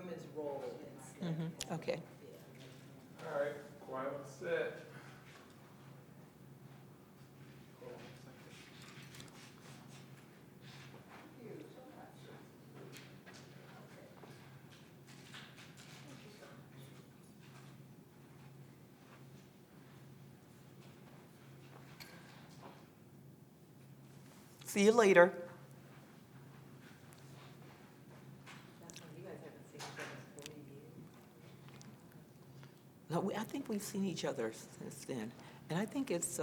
women's role in SNCC. Okay. Yeah. All right, quiet on set. See you later. You guys haven't seen each other in 40 years. No, I think we've seen each other since then. And I think it's,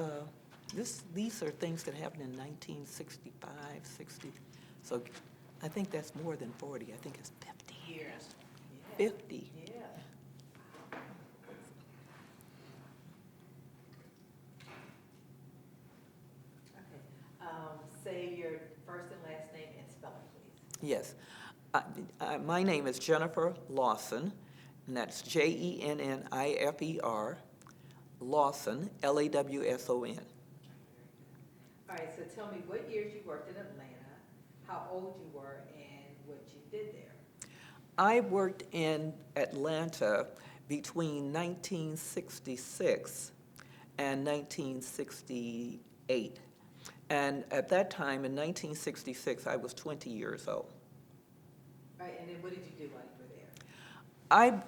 these are things that happened in 1965, 60. So I think that's more than 40. I think it's 50 years. Yeah. 50. Yeah. Okay. Say your first and last name and spell it, please. Yes. My name is Jennifer Lawson, and that's Jennifer, Lawson, Lawson. All right, so tell me what years you worked in Atlanta, how old you were, and what you did there. I worked in Atlanta between 1966 and 1968. And at that time, in 1966, I was 20 years old. All right, and then what did you do while you were there? I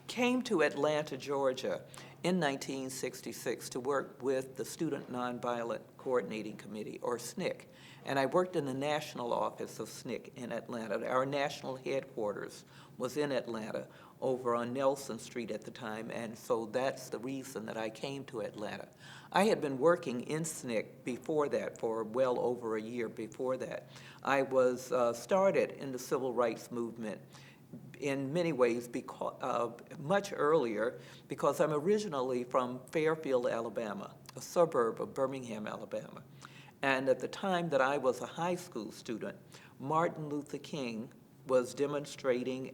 came to Atlanta, Georgia in 1966 to work with the Student Nonviolent Coordinating Committee, or SNCC. And I worked in the national office of SNCC in Atlanta. Our national headquarters was in Atlanta over on Nelson Street at the time, and so that's the reason that I came to Atlanta. I had been working in SNCC before that, for well over a year before that. I was started in the civil rights movement in many ways much earlier, because I'm originally from Fairfield, Alabama, a suburb of Birmingham, Alabama. And at the time that I was a high school student, Martin Luther King was demonstrating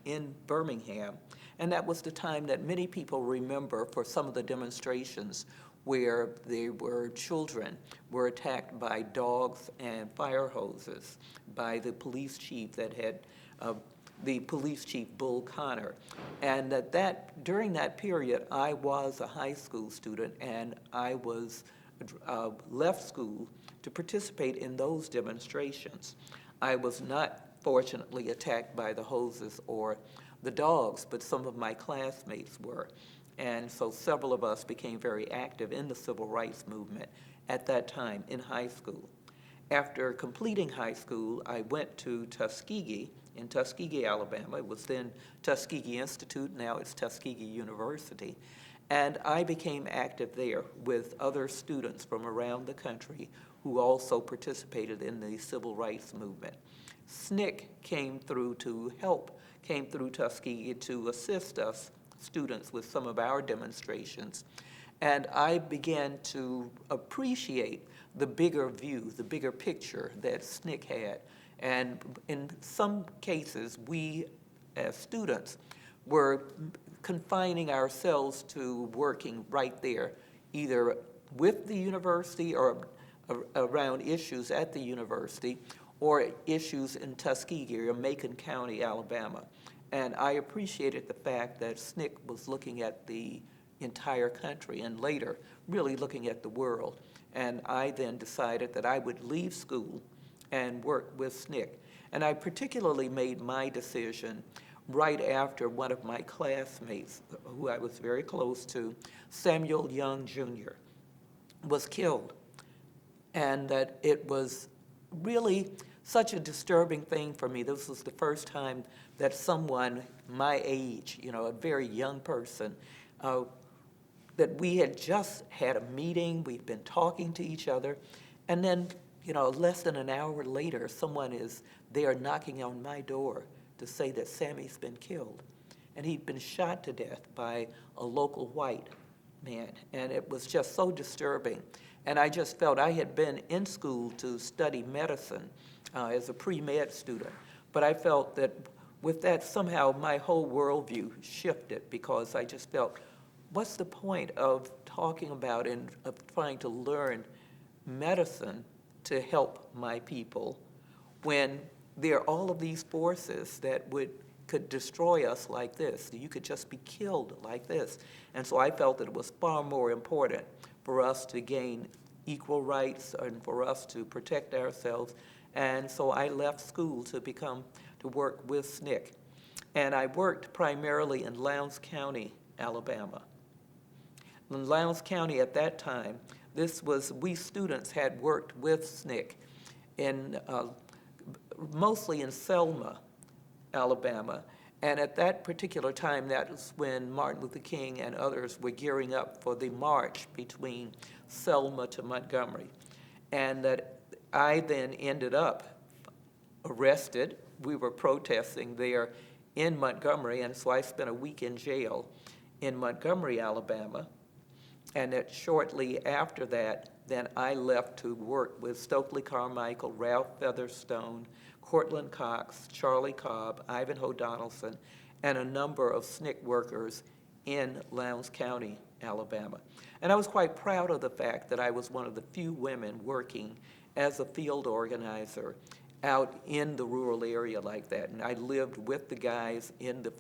in Birmingham, and that was the time that many people remember for some of the demonstrations where children were attacked by dogs and fire hoses by the police chief Bull Connor. And during that period, I was a high school student, and I was left school to participate in those demonstrations. I was not fortunately attacked by the hoses or the dogs, but some of my classmates were. And so several of us became very active in the civil rights movement at that time in high school. After completing high school, I went to Tuskegee, in Tuskegee, Alabama. It was then Tuskegee Institute, now it's Tuskegee University. And I became active there with other students from around the country who also participated in the civil rights movement. SNCC came through Tuskegee to assist us students with some of our demonstrations. And I began to appreciate the bigger view, the bigger picture that SNCC had. And in some cases, we as students were confining ourselves to working right there, either with the university or around issues at the university, or issues in Tuskegee or Macon County, Alabama. And I appreciated the fact that SNCC was looking at the entire country and later really looking at the world. And I then decided that I would leave school and work with SNCC. And I particularly made my decision right after one of my classmates, who I was very close to, Samuel Young Jr., was killed. And that it was really such a disturbing thing for me. This was the first time that someone my age, a very young person, that we had just had a meeting, we'd been talking to each other, and then, less than an hour later, someone is there knocking on my door to say that Sammy's been killed. And he'd been shot to death by a local white man, and it was just so disturbing. And I just felt I had been in school to study medicine as a pre-med student, but I felt that with that, somehow my whole worldview shifted, because I just felt, what's the point of talking about and of trying to learn medicine to help my people when there are all of these forces that would could destroy us like this. You could just be killed like this. And so I felt that it was far more important for us to gain equal rights and for us to protect ourselves. And so I left school to work with SNCC. And I worked primarily in Lowndes County, Alabama. In Lowndes County at that time, we students had worked with SNCC mostly in Selma, Alabama. And at that particular time, that was when Martin Luther King and others were gearing up for the march between Selma to Montgomery. And that I then ended up arrested. We were protesting there in Montgomery, and so I spent a week in jail in Montgomery, Alabama. And that shortly after that, then I left to work with Stokely Carmichael, Ralph Featherstone, Cortland Cox, Charlie Cobb, Ivanhoe Donaldson, and a number of SNCC workers in Lowndes County, Alabama. And I was quite proud of the fact that I was one of the few women working as a field organizer out in the rural area like that. And I lived with the guys in the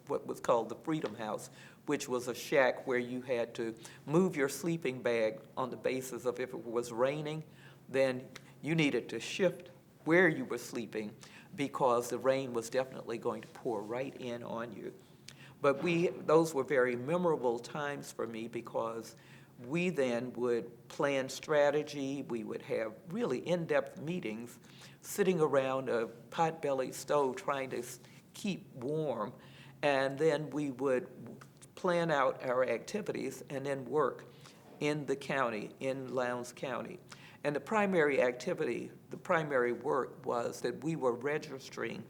what was called the Freedom House, which was a shack where you had to move your sleeping bag on the basis of if it was raining, then you needed to shift where you were sleeping because the rain was definitely going to pour right in on you. But those were very memorable times for me because we then would plan strategy. We would have really in-depth meetings sitting around a pot-bellied stove trying to keep warm. And then we would plan out our activities and then work in the county, in Lowndes County. And the primary activity, the primary work was that we were registering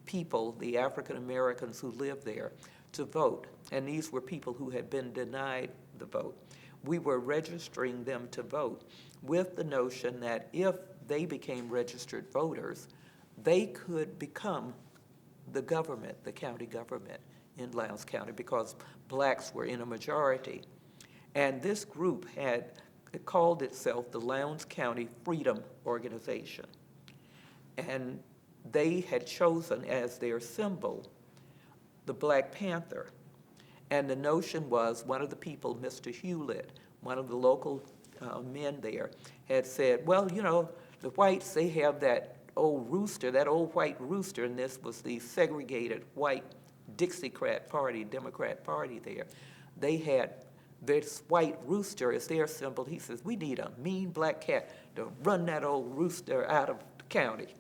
people, the African Americans who lived there, to vote. And these were people who had been denied the vote. We were registering them to vote with the notion that if they became registered voters, they could become the government, the county government in Lowndes County, because blacks were in a majority. And this group it called itself the Lowndes County Freedom Organization. And they had chosen as their symbol the Black Panther. And the notion was, one of the people, Mr. Hewlett, one of the local men there, had said, well, you know, the whites, they have that old rooster, that old white rooster, and this was the segregated white Dixiecrat Party, Democrat Party there. They had this white rooster as their symbol. He says, we need a mean black cat to run that old rooster out of the county.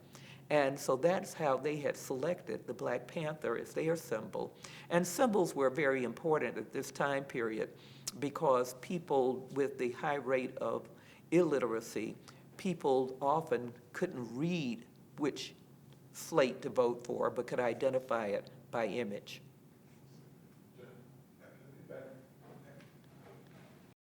And so that's how they had selected the Black Panther as their symbol. And symbols were very important at this time period because people with the high rate of illiteracy, people often couldn't read which slate to vote for, but could identify it by image.